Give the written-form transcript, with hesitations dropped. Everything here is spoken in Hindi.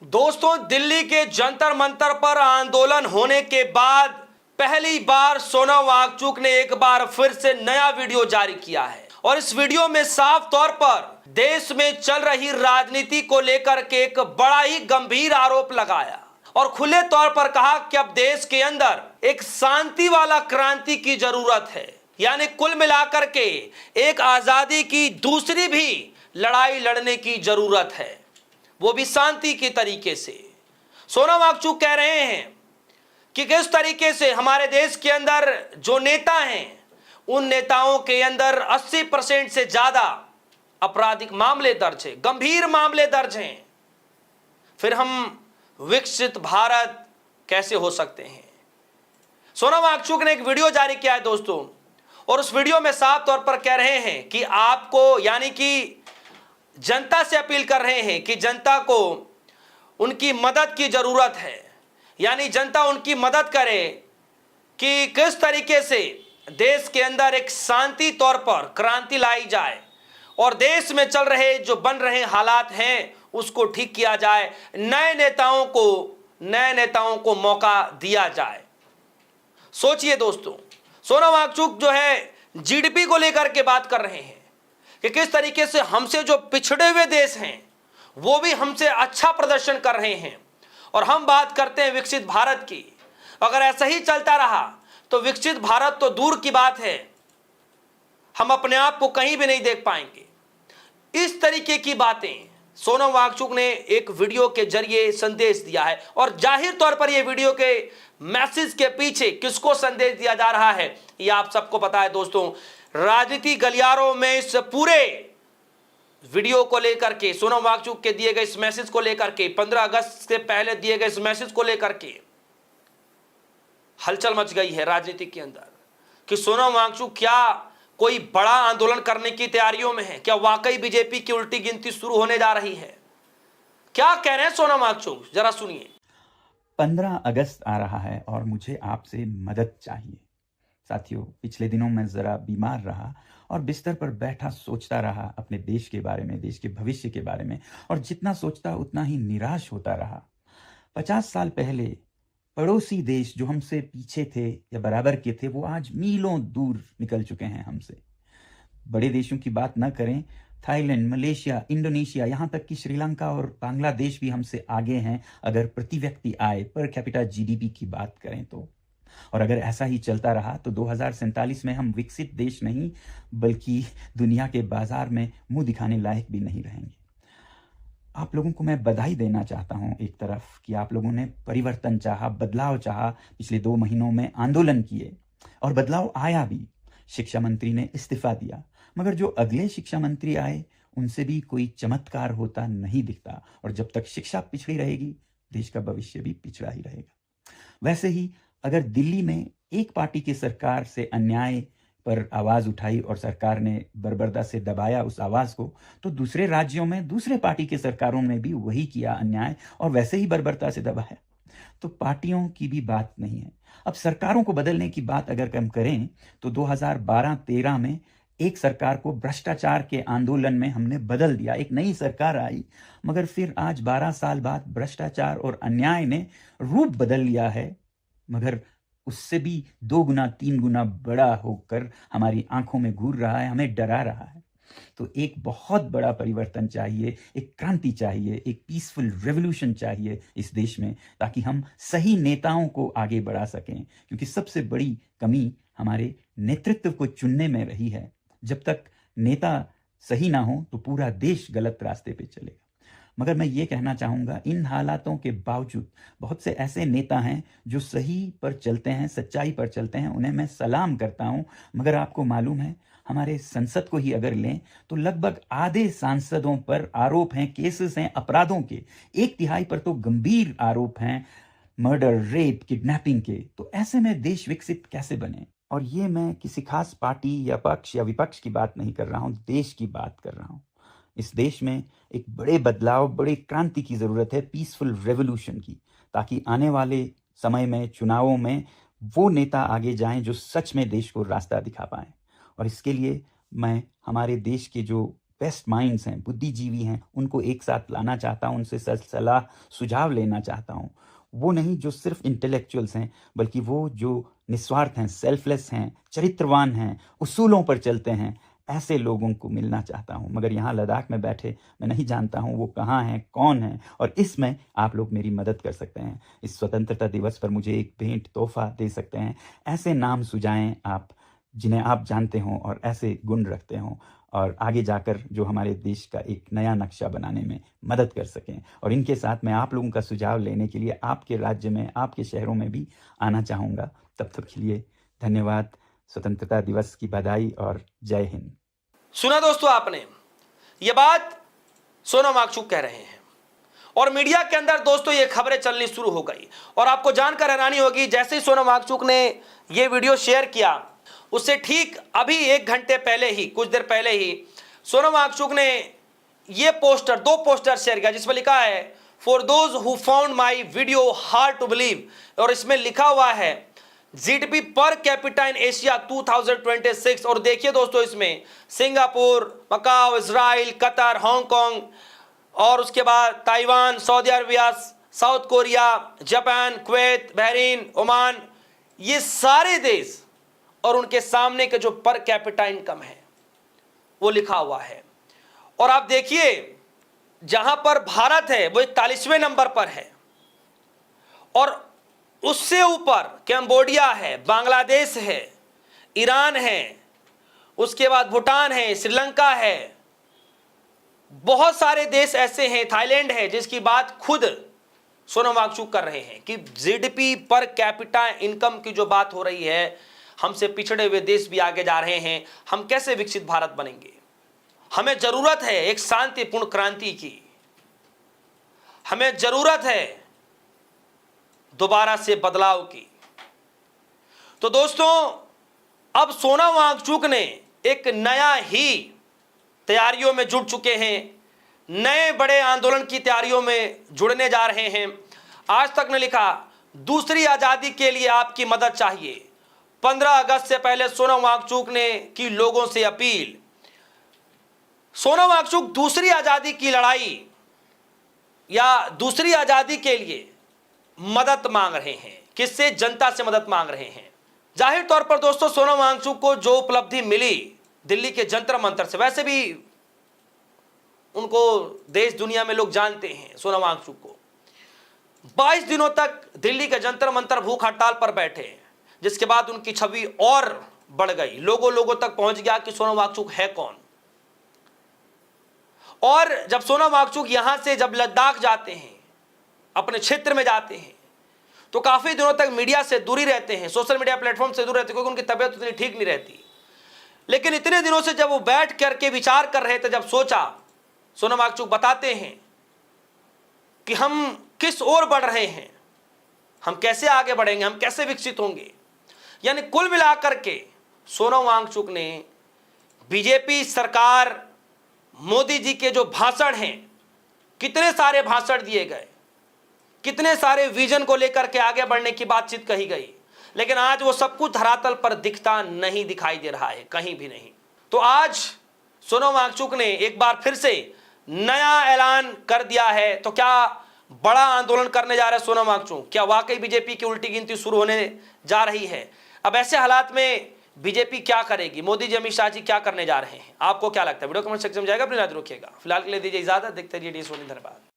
दोस्तों, दिल्ली के जंतर मंतर पर आंदोलन होने के बाद पहली बार सोनम वांगचुक ने एक बार फिर से नया वीडियो जारी किया है और इस वीडियो में साफ तौर पर देश में चल रही राजनीति को लेकर के एक बड़ा ही गंभीर आरोप लगाया और खुले तौर पर कहा कि अब देश के अंदर एक शांति वाला क्रांति की जरूरत है। यानी कुल मिलाकर के एक आजादी की दूसरी भी लड़ाई लड़ने की जरूरत है, वो भी शांति के तरीके से। सोनम वांगचुक कह रहे हैं कि किस तरीके से हमारे देश के अंदर जो नेता हैं उन नेताओं के अंदर 80% से ज्यादा आपराधिक मामले दर्ज हैं, गंभीर मामले दर्ज हैं। फिर हम विकसित भारत कैसे हो सकते हैं? सोनम वांगचुक ने एक वीडियो जारी किया है दोस्तों, और उस वीडियो में साफ तौर पर कह रहे हैं कि आपको यानी कि जनता से अपील कर रहे हैं कि जनता को उनकी मदद की जरूरत है। यानी जनता उनकी मदद करे कि किस तरीके से देश के अंदर एक शांति तौर पर क्रांति लाई जाए और देश में चल रहे जो बन रहे हालात हैं उसको ठीक किया जाए, नए नेताओं को मौका दिया जाए। सोचिए दोस्तों, सोनम वांगचुक जो है जीडीपी को लेकर के बात कर रहे हैं कि किस तरीके से हमसे जो पिछड़े हुए देश हैं वो भी हमसे अच्छा प्रदर्शन कर रहे हैं, और हम बात करते हैं विकसित भारत की। अगर ऐसा ही चलता रहा तो विकसित भारत तो दूर की बात है, हम अपने आप को कहीं भी नहीं देख पाएंगे। इस तरीके की बातें सोनम वांगचुक ने एक वीडियो के जरिए संदेश दिया है, और जाहिर तौर पर यह वीडियो के मैसेज के पीछे किसको संदेश दिया जा रहा है यह आप सबको पता है दोस्तों। राजनीति गलियारों में इस पूरे वीडियो को लेकर के, सोनम वांगचुक के दिए गए इस मैसेज को लेकर के, 15 अगस्त से पहले दिए गए इस मैसेज को लेकर के हलचल मच गई है राजनीति के अंदर कि सोनम वांगचुक क्या कोई बड़ा आंदोलन करने की तैयारियों में है? क्या वाकई बीजेपी की उल्टी गिनती शुरू होने जा रही है? क्या कह रहे हैं सोनम वांगचुक, जरा सुनिए। 15 अगस्त आ रहा है और मुझे आपसे मदद चाहिए। साथियों, पिछले दिनों मैं ज़रा बीमार रहा और बिस्तर पर बैठा सोचता रहा अपने देश के बारे में, देश के भविष्य के बारे में, और जितना सोचता उतना ही निराश होता रहा। 50 साल पहले पड़ोसी देश जो हमसे पीछे थे या बराबर के थे वो आज मीलों दूर निकल चुके हैं हमसे। बड़े देशों की बात न करें, थाईलैंड, मलेशिया, इंडोनेशिया, यहाँ तक कि श्रीलंका और बांग्लादेश भी हमसे आगे हैं अगर प्रति व्यक्ति आय, पर कैपिटा जीडीपी की बात करें तो। और अगर ऐसा ही चलता रहा तो 2047 में हम विकसित देश नहीं बल्कि दुनिया के बाजार में मुंह दिखाने लायक भी नहीं रहेंगे। आप लोगों को मैं बधाई देना चाहता हूं एक तरफ कि आप लोगों ने परिवर्तन चाहा, बदलाव चाहा, पिछले 2 महीनों में आंदोलन किए और बदलाव आया भी। शिक्षा मंत्री ने इस्तीफा दिया, मगर जो अगले शिक्षा मंत्री आए उनसे भी कोई चमत्कार होता नहीं दिखता, और जब तक शिक्षा पिछड़ी रहेगी देश का भविष्य भी पिछड़ा ही रहेगा। वैसे ही अगर दिल्ली में एक पार्टी की सरकार से अन्याय पर आवाज उठाई और सरकार ने बर्बरता से दबाया उस आवाज को, तो दूसरे राज्यों में दूसरे पार्टी की सरकारों ने भी वही किया अन्याय और वैसे ही बर्बरता से दबाया। तो पार्टियों की भी बात नहीं है। अब सरकारों को बदलने की बात अगर हम करें तो 2012-13 में एक सरकार को भ्रष्टाचार के आंदोलन में हमने बदल दिया, एक नई सरकार आई, मगर फिर आज 12 साल बाद भ्रष्टाचार और अन्याय ने रूप बदल लिया है, मगर उससे भी 2 गुना 3 गुना बड़ा होकर हमारी आंखों में घूर रहा है, हमें डरा रहा है। तो एक बहुत बड़ा परिवर्तन चाहिए, एक क्रांति चाहिए, एक पीसफुल रेवोल्यूशन चाहिए इस देश में, ताकि हम सही नेताओं को आगे बढ़ा सकें। क्योंकि सबसे बड़ी कमी हमारे नेतृत्व को चुनने में रही है। जब तक नेता सही ना हो तो पूरा देश गलत रास्ते पे चलेगा। मगर मैं ये कहना चाहूँगा, इन हालातों के बावजूद बहुत से ऐसे नेता हैं जो सही पर चलते हैं, सच्चाई पर चलते हैं, उन्हें मैं सलाम करता हूँ। मगर आपको मालूम है, हमारे संसद को ही अगर लें तो लगभग आधे सांसदों पर आरोप हैं, केसेस हैं अपराधों के, 1/3 पर तो गंभीर आरोप हैं मर्डर, रेप, किडनैपिंग के। तो ऐसे में देश विकसित कैसे बने? और ये मैं किसी खास पार्टी या पक्ष या विपक्ष की बात नहीं कर रहा हूँ, देश की बात कर रहा हूँ। इस देश में एक बड़े बदलाव, बड़ी क्रांति की ज़रूरत है, पीसफुल रेवोल्यूशन की, ताकि आने वाले समय में चुनावों में वो नेता आगे जाएं जो सच में देश को रास्ता दिखा पाएं। और इसके लिए मैं हमारे देश के जो बेस्ट माइंड्स हैं, बुद्धिजीवी हैं, उनको एक साथ लाना चाहता हूँ, उनसे सलाह सुझाव लेना चाहता हूँ। वो नहीं जो सिर्फ इंटेलेक्चुअल्स हैं, बल्कि वो जो निस्वार्थ हैं, सेल्फलेस हैं, चरित्रवान हैं, उसूलों पर चलते हैं, ऐसे लोगों को मिलना चाहता हूँ। मगर यहाँ लद्दाख में बैठे मैं नहीं जानता हूँ वो कहाँ हैं, कौन हैं, और इसमें आप लोग मेरी मदद कर सकते हैं। इस स्वतंत्रता दिवस पर मुझे एक भेंट तोहफा दे सकते हैं। ऐसे नाम सुझाएं आप जिन्हें आप जानते हों और ऐसे गुण रखते हों, और आगे जाकर जो हमारे देश का एक नया नक्शा बनाने में मदद कर सकें। और इनके साथ मैं आप लोगों का सुझाव लेने के लिए आपके राज्य में, आपके शहरों में भी आना चाहूँगा। तब तक के लिए धन्यवाद। स्वतंत्रता दिवस की बधाई और जय हिंद। सुना दोस्तों आपने, ये बात सोनम वांगचुक कह रहे हैं और मीडिया के अंदर दोस्तों ये खबरें चलनी शुरू हो गई। और आपको जानकर हैरानी होगी, जैसे ही सोनम वांगचुक ने ये वीडियो शेयर किया, उससे ठीक अभी 1 घंटे पहले ही, कुछ देर पहले ही सोनम वांगचुक ने ये पोस्टर, 2 पोस्टर शेयर किया जिसमें लिखा है for those who found my video hard to believe, और इसमें लिखा हुआ है GDP per capita in Asia 2026। और देखिए दोस्तों, इसमें Singapore, Macao, Israel, Qatar, Hong Kong और उसके बाद Taiwan, Saudi Arabia, South Korea, Japan, Kuwait, Bahrain, Oman, ये सारे देश और उनके सामने के जो पर कैपिटा इनकम है वो लिखा हुआ है। और आप देखिए जहां पर भारत है वो 41वें नंबर पर है, और उससे ऊपर कैम्बोडिया है, बांग्लादेश है, ईरान है, उसके बाद भूटान है, श्रीलंका है, बहुत सारे देश ऐसे हैं, थाईलैंड है, जिसकी बात खुद सोनम वांगचुक कर रहे हैं कि जीडीपी पर कैपिटा इनकम की जो बात हो रही है, हमसे पिछड़े हुए देश भी आगे जा रहे हैं, हम कैसे विकसित भारत बनेंगे। हमें जरूरत है एक शांतिपूर्ण क्रांति की, हमें जरूरत है दोबारा से बदलाव की। तो दोस्तों, अब सोनम वांगचुक ने एक नया ही तैयारियों में जुट चुके हैं, नए बड़े आंदोलन की तैयारियों में जुड़ने जा रहे हैं। आज तक ने लिखा, दूसरी आज़ादी के लिए आपकी मदद चाहिए। 15 अगस्त से पहले सोनम वांगचुक ने की लोगों से अपील। सोनम वांगचुक दूसरी आज़ादी की लड़ाई या दूसरी आज़ादी के लिए मदद मांग रहे हैं। किससे? जनता से मदद मांग रहे हैं। जाहिर तौर पर दोस्तों, सोनम वांगचुक को जो उपलब्धि मिली दिल्ली के जंतर मंतर से, वैसे भी उनको देश दुनिया में लोग जानते हैं सोनम वांगचुक को। 22 दिनों तक दिल्ली के जंतर मंतर भूख हड़ताल पर बैठे, जिसके बाद उनकी छवि और बढ़ गई, लोगों तक पहुंच गया कि सोनम वांगचुक है कौन। और जब सोनम वांगचुक यहां से जब लद्दाख जाते हैं, अपने क्षेत्र में जाते हैं, तो काफी दिनों तक मीडिया से दूरी रहते हैं, सोशल मीडिया प्लेटफॉर्म से दूर रहते हैं, क्योंकि उनकी तबीयत उतनी ठीक नहीं रहती। लेकिन इतने दिनों से जब वो बैठ करके विचार कर रहे थे, जब सोचा, सोनम वांगचुक बताते हैं कि हम किस ओर बढ़ रहे हैं, हम कैसे आगे बढ़ेंगे, हम कैसे विकसित होंगे। यानी कुल मिलाकर के सोनम वांगचुक ने बीजेपी सरकार, मोदी जी के जो भाषण हैं, कितने सारे भाषण दिए गए, कितने सारे विजन को लेकर के आगे बढ़ने की बातचीत कही गई, लेकिन आज वो सब कुछ धरातल पर दिखता नहीं, दिखाई दे रहा है कहीं भी नहीं। तो आज सोनम वांगचुक ने एक बार फिर से नया ऐलान कर दिया है। तो क्या बड़ा आंदोलन करने जा रहे हैं सोनम वांगचुक? क्या वाकई बीजेपी की उल्टी गिनती शुरू होने जा रही है? अब ऐसे हालात में बीजेपी क्या करेगी, मोदी जी, अमित शाह जी क्या करने जा रहे हैं? आपको क्या लगता है? वीडियो कमेंट सेक्शन में जाएगा, अपनी राय रखिएगा। फिलहाल के लिए दीजिए इजाजत, देखते रहिए DS14। धन्यवाद।